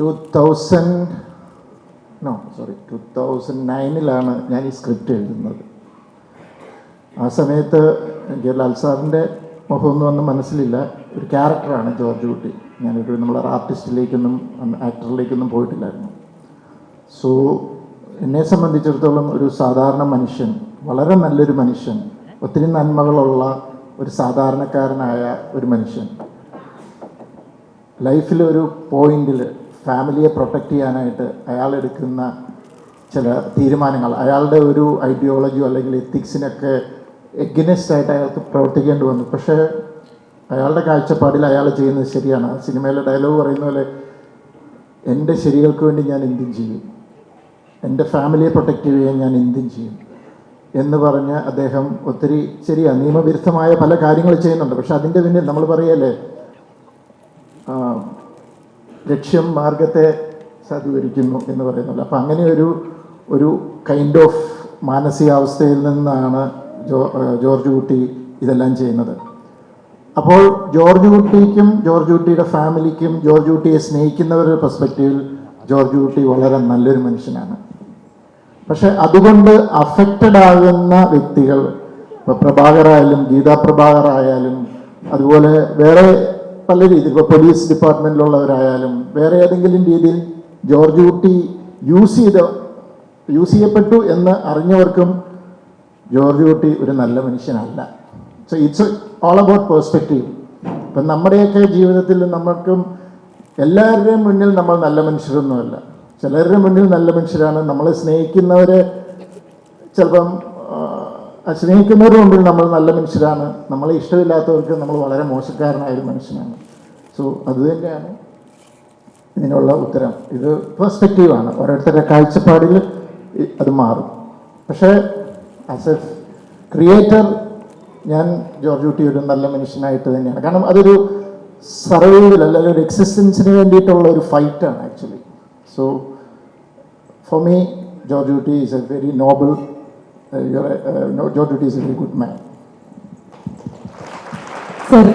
2009 ഞാൻ ഈ സ്ക്രിപ്റ്റ് എഴുതുന്നത്. ആ സമയത്ത് എനിക്ക് ലാൽ സാറിൻ്റെ മുഖമൊന്നും ഒന്നും മനസ്സിലില്ല. ഒരു ക്യാരക്ടറാണ് ജോർജ് കുട്ടി. ഞാനൊരു നമ്മളൊരു ആർട്ടിസ്റ്റിലേക്കൊന്നും ആക്ടറിലേക്കൊന്നും പോയിട്ടില്ലായിരുന്നു. സോ എന്നെ സംബന്ധിച്ചിടത്തോളം ഒരു സാധാരണ മനുഷ്യൻ, വളരെ നല്ലൊരു മനുഷ്യൻ, ഒത്തിരി നന്മകളുള്ള ഒരു സാധാരണക്കാരനായ ഒരു മനുഷ്യൻ, ലൈഫിലൊരു പോയിന്റിൽ ഫാമിലിയെ പ്രൊട്ടക്റ്റ് ചെയ്യാനായിട്ട് അയാൾ എടുക്കുന്ന ചില തീരുമാനങ്ങൾ, അയാളുടെ ഒരു ഐഡിയോളജിയോ അല്ലെങ്കിൽ എത്തിക്സിനൊക്കെ എഗനിസ്റ്റായിട്ട് അയാൾക്ക് പ്രവർത്തിക്കേണ്ടി വന്നു. പക്ഷേ അയാളുടെ കാഴ്ചപ്പാടിൽ അയാൾ ചെയ്യുന്നത് ശരിയാണ്. സിനിമയിലെ ഡയലോഗ് പറയുന്ന പോലെ, എൻ്റെ ശരികൾക്ക് വേണ്ടി ഞാൻ എന്തും ചെയ്യും, എൻ്റെ ഫാമിലിയെ പ്രൊട്ടക്റ്റ് ചെയ്യാൻ ഞാൻ എന്തും ചെയ്യും എന്ന് പറഞ്ഞ് അദ്ദേഹം ഒത്തിരി ശരിയാണ്, നിയമവിരുദ്ധമായ പല കാര്യങ്ങൾ ചെയ്യുന്നുണ്ട്. പക്ഷെ അതിൻ്റെ പിന്നിൽ നമ്മൾ പറയല്ലേ, ലക്ഷ്യം മാർഗത്തെ സാധൂകരിക്കുന്നു എന്ന് പറയുന്നുള്ളൂ. അപ്പം അങ്ങനെ ഒരു കൈൻഡ് ഓഫ് മാനസികാവസ്ഥയിൽ നിന്നാണ് ജോർജ് കുട്ടി ഇതെല്ലാം ചെയ്യുന്നത്. അപ്പോൾ ജോർജ് കുട്ടിക്കും ജോർജ് കുട്ടിയുടെ ഫാമിലിക്കും ജോർജ് കുട്ടിയെ സ്നേഹിക്കുന്നവരുടെ പെർസ്പെക്റ്റീവിൽ ജോർജ് കുട്ടി വളരെ നല്ലൊരു മനുഷ്യനാണ്. പക്ഷെ അതുകൊണ്ട് അഫക്റ്റഡ് ആകുന്ന വ്യക്തികൾ, ഇപ്പോൾ പ്രഭാകറായാലും ഗീതാ പ്രഭാകറായാലും അതുപോലെ വേറെ പല രീതിയിൽ, ഇപ്പോൾ പോലീസ് ഡിപ്പാർട്ട്മെൻറ്റിലുള്ളവരായാലും വേറെ ഏതെങ്കിലും രീതിയിൽ ജോർജ് കുട്ടി യൂസ് ചെയ്യപ്പെട്ടു എന്ന് അറിഞ്ഞവർക്കും ജോർജ് കുട്ടി ഒരു നല്ല മനുഷ്യനല്ല. So it's all about perspective. ഇപ്പം നമ്മുടെയൊക്കെ ജീവിതത്തിൽ നമ്മൾക്കും എല്ലാവരുടെയും മുന്നിൽ നമ്മൾ നല്ല മനുഷ്യരൊന്നുമല്ല. ചിലരുടെ മുന്നിൽ നല്ല മനുഷ്യരാണ്. നമ്മളെ സ്നേഹിക്കുന്നവരെ ചിലപ്പം സ്നേഹിക്കുന്നവരുടെ മുമ്പിൽ നമ്മൾ നല്ല മനുഷ്യരാണ്. നമ്മളെ ഇഷ്ടമില്ലാത്തവർക്ക് നമ്മൾ വളരെ മോശക്കാരനായൊരു മനുഷ്യനാണ്. സോ അതുതന്നെയാണ് ഇതിനുള്ള ഉത്തരം. ഇത് പെർസ്പെക്റ്റീവാണ്, ഓരോരുത്തരുടെ കാഴ്ചപ്പാടിൽ അത് മാറും. പക്ഷേ ആസ് എ ക്രിയേറ്റർ ഞാൻ ജോർജ് കുട്ടി ഒരു നല്ല മനുഷ്യനായിട്ട് തന്നെയാണ്. കാരണം അതൊരു സർവൈവൽ അല്ലെങ്കിൽ ഒരു എക്സിസ്റ്റൻസിന് വേണ്ടിയിട്ടുള്ള ഒരു ഫൈറ്റാണ് actually. So for me George Kutty is a very noble, George Kutty is a very good man. Sir,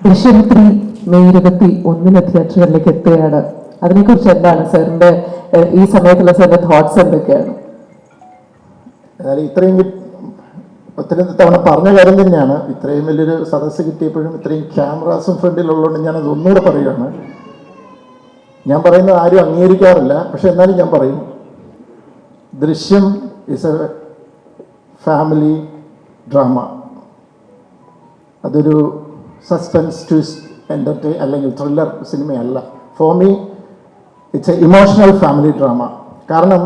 Drishyam 3 May 21 തിയേറ്ററുകളിലേക്ക് എത്തുകയാണ്. അതിനെക്കുറിച്ച് എന്താണ് സാറിൻ്റെ ഈ സമയത്തുള്ള സാറിൻ്റെ തോട്ട്സ് എന്തൊക്കെയാണ്? അതായത് ഇത്രയും ഒത്തിരി തവണ പറഞ്ഞ കാര്യം തന്നെയാണ്. ഇത്രയും വലിയൊരു സദസ്സ് കിട്ടിയപ്പോഴും ഇത്രയും ക്യാമറാസും ഫ്രണ്ടിലുള്ളതുകൊണ്ട് ഞാനത് ഒന്നുകൂടെ പറയുകയാണ്. ഞാൻ പറയുന്നത് ആരും അംഗീകരിക്കാറില്ല, പക്ഷെ എന്നാലും ഞാൻ പറയും, Drishyam is a family drama. അതൊരു സസ്പെൻസ് ട്വിസ്റ്റ് എൻ്റർടൈൻ അല്ലെങ്കിൽ ത്രില്ലർ സിനിമയല്ല. For me it's a emotional family drama. കാരണം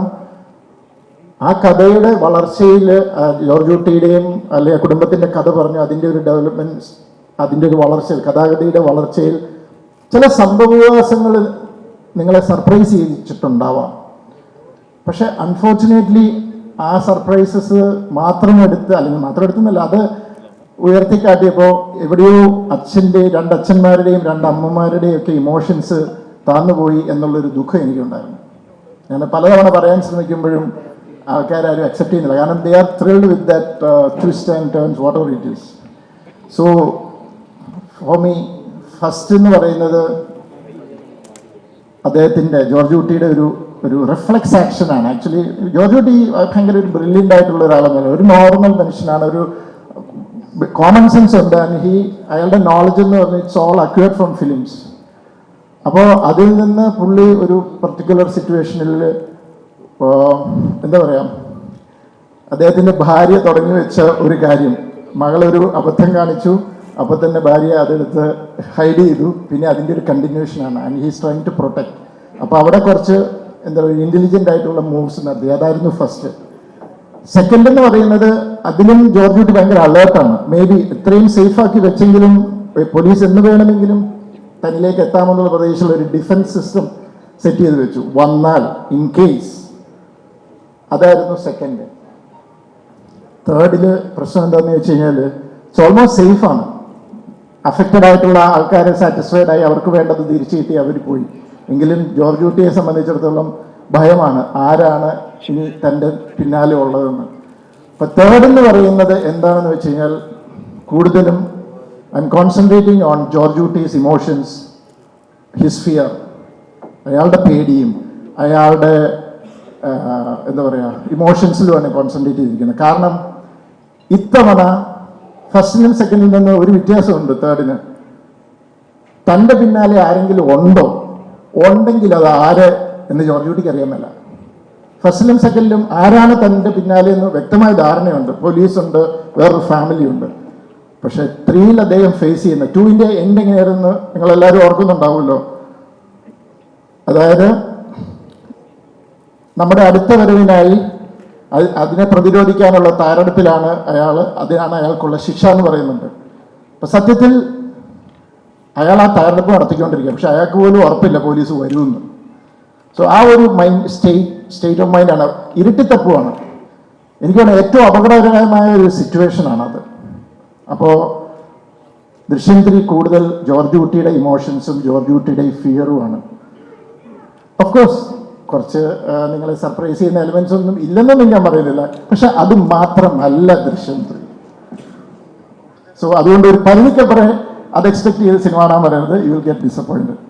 ആ കഥയുടെ വളർച്ചയിൽ ജോർജ് കുട്ടിയുടെയും അല്ലെങ്കിൽ കുടുംബത്തിൻ്റെ കഥ പറഞ്ഞു, അതിൻ്റെ ഒരു ഡെവലപ്മെൻറ്റ്സ്, അതിൻ്റെ ഒരു വളർച്ചയിൽ, കഥാഗതിയുടെ വളർച്ചയിൽ ചില സംഭവവികാസങ്ങൾ നിങ്ങളെ സർപ്രൈസ് ചെയ്യിച്ചിട്ടുണ്ടാവാം. പക്ഷെ അൺഫോർച്ചുനേറ്റ്ലി ആ സർപ്രൈസസ് മാത്രം എടുത്തെന്നല്ല, അത് ഉയർത്തിക്കാട്ടിയപ്പോൾ എവിടെയോ രണ്ട് അച്ഛന്മാരുടെയും 2 അമ്മമാരുടെയും ഒക്കെ ഇമോഷൻസ് താന്നുപോയി എന്നുള്ളൊരു ദുഃഖം എനിക്കുണ്ടായിരുന്നു. ഞാൻ പലതവണ പറയാൻ ശ്രമിക്കുമ്പോഴും ആൾക്കാരും അക്സെപ്റ്റ് ചെയ്യുന്നില്ല. കാരണം they are thrilled with that twist and turns what ever it is. So for me first എന്ന് പറയുന്നത് അദ്ദേഹത്തിൻ്റെ ജോർജ് കുട്ടിയുടെ ഒരു റിഫ്ലെക്സ് ആക്ഷനാണ്. ആക്ച്വലി ജോർജ് കുട്ടി ഭയങ്കര ഒരു ബ്രില്യൻ്റ് ആയിട്ടുള്ള ഒരാളെന്നല്ല, ഒരു നോർമൽ മനുഷ്യനാണ്, ഒരു കോമൺ സെൻസ് ഉണ്ട്. ആൻഡ് അയാളുടെ നോളജ് എന്ന് പറഞ്ഞാൽ it's all acquired from films. അപ്പോൾ അതിൽ നിന്ന് പുള്ളി ഒരു പർട്ടിക്കുലർ സിറ്റുവേഷനിൽ എന്താ പറയുക, അദ്ദേഹത്തിൻ്റെ ഭാര്യ തുടങ്ങി വെച്ച ഒരു കാര്യം, മകളൊരു അബദ്ധം കാണിച്ചു, അപ്പോൾ തന്നെ ഭാര്യ അതെടുത്ത് ഹൈഡ് ചെയ്തു, പിന്നെ അതിൻ്റെ ഒരു കണ്ടിന്യൂഷനാണ്. And he's trying to protect. അപ്പോൾ അവിടെ കുറച്ച് എന്താ പറയുക ഇൻ്റലിജൻ്റ് ആയിട്ടുള്ള മൂവ്സ് നടത്തി. അതായിരുന്നു ഫസ്റ്റ്. സെക്കൻഡ് എന്ന് പറയുന്നത് അതിലും ജോർജ് കുട്ടി ഭയങ്കര അലേർട്ടാണ്. മേ ബി ഇത്രയും സേഫാക്കി വെച്ചെങ്കിലും പോലീസ് എന്ന് വേണമെങ്കിലും തന്നിലേക്ക് എത്താമെന്നുള്ള പ്രദേശത്തുള്ള ഒരു ഡിഫൻസ് സിസ്റ്റം സെറ്റ് ചെയ്ത് വെച്ചു, വന്നാൽ ഇൻ കേസ്. അതായിരുന്നു സെക്കൻഡ്. തേർഡില് പ്രശ്നം എന്താണെന്ന് വെച്ച് കഴിഞ്ഞാൽ ഇറ്റ്സ് ഓൾമോസ്റ്റ് സേഫാണ്. അഫക്റ്റഡ് ആയിട്ടുള്ള ആൾക്കാരെ സാറ്റിസ്ഫൈഡ് ആയി, അവർക്ക് വേണ്ടത് തിരിച്ചു കിട്ടി, അവർ പോയി. എങ്കിലും ജോർജ് കുട്ടിയെ സംബന്ധിച്ചിടത്തോളം ഭയമാണ്, ആരാണ് ഇനി തൻ്റെ പിന്നാലെ ഉള്ളതെന്ന്. അപ്പോൾ തേർഡ് എന്ന് പറയുന്നത് എന്താണെന്ന് വെച്ച് കഴിഞ്ഞാൽ കൂടുതലും I am concentrating on George Kutty's emotions, his fear. അയാളുടെ പേടിയും അയാളുടെ എന്താ പറയുക ഇമോഷൻസിലുമാണ് കോൺസെൻട്രേറ്റ് ചെയ്തിരിക്കുന്നത്. കാരണം ഇത്തവണ ഫസ്റ്റിനും സെക്കൻഡിൽ നിന്ന് ഒരു വ്യത്യാസമുണ്ട് തേർഡിന്. തൻ്റെ പിന്നാലെ ആരെങ്കിലും ഉണ്ടെങ്കിൽ അത് ആര് എന്ന് ജോർജ് കുട്ടിക്ക് അറിയാൻ മേല. ഫസ്റ്റിലും സെക്കൻഡിലും ആരാണ് തൻ്റെ പിന്നാലെ എന്ന് വ്യക്തമായ ധാരണയുണ്ട്. പോലീസുണ്ട്, വേറൊരു ഫാമിലി ഉണ്ട്. പക്ഷെ 3 അദ്ദേഹം ഫേസ് ചെയ്യുന്ന 2 എൻഡ് എങ്ങനെയായിരുന്നു നിങ്ങളെല്ലാവരും ഓർക്കുന്നുണ്ടാവുമല്ലോ. അതായത് നമ്മുടെ അടുത്ത വരവിനായി അതിനെ പ്രതിരോധിക്കാനുള്ള തയ്യാറെടുപ്പിലാണ് അതിനാണ് അയാൾക്കുള്ള ശിക്ഷ എന്ന് പറയുന്നുണ്ട്. അപ്പം സത്യത്തിൽ അയാൾ ആ തയ്യാറെടുപ്പ് നടത്തിക്കൊണ്ടിരിക്കുക. പക്ഷെ അയാൾക്ക് പോലും ഉറപ്പില്ല പോലീസ് വരുമെന്ന്. സോ ആ ഒരു സ്റ്റേറ്റ് ഓഫ് മൈൻഡാണ്, ഇരുട്ടിത്തപ്പുമാണ്. എനിക്ക് തോന്നുന്നു ഏറ്റവും അപകടകരമായ ഒരു സിറ്റുവേഷനാണത്. അപ്പോൾ ദൃശ്യം 3 കൂടുതൽ ജോർജ് കുട്ടിയുടെ ഇമോഷൻസും ജോർജ് കുട്ടിയുടെ ഫിയറുമാണ്. ഓഫ് കോഴ്സ് കുറച്ച് നിങ്ങളെ സർപ്രൈസ് ചെയ്യുന്ന എലിമെന്റ്സ് ഒന്നും ഇല്ലെന്നൊന്നും ഞാൻ പറയുന്നില്ല. പക്ഷെ അത് മാത്രമല്ല ദൃശ്യം 3. സോ അതുകൊണ്ട് ഒരു പരിധിക്കപ്പുറം അത് എക്സ്പെക്ട് ചെയ്ത് സിനിമ കാണാൻ പറയരുത്. You will get disappointed.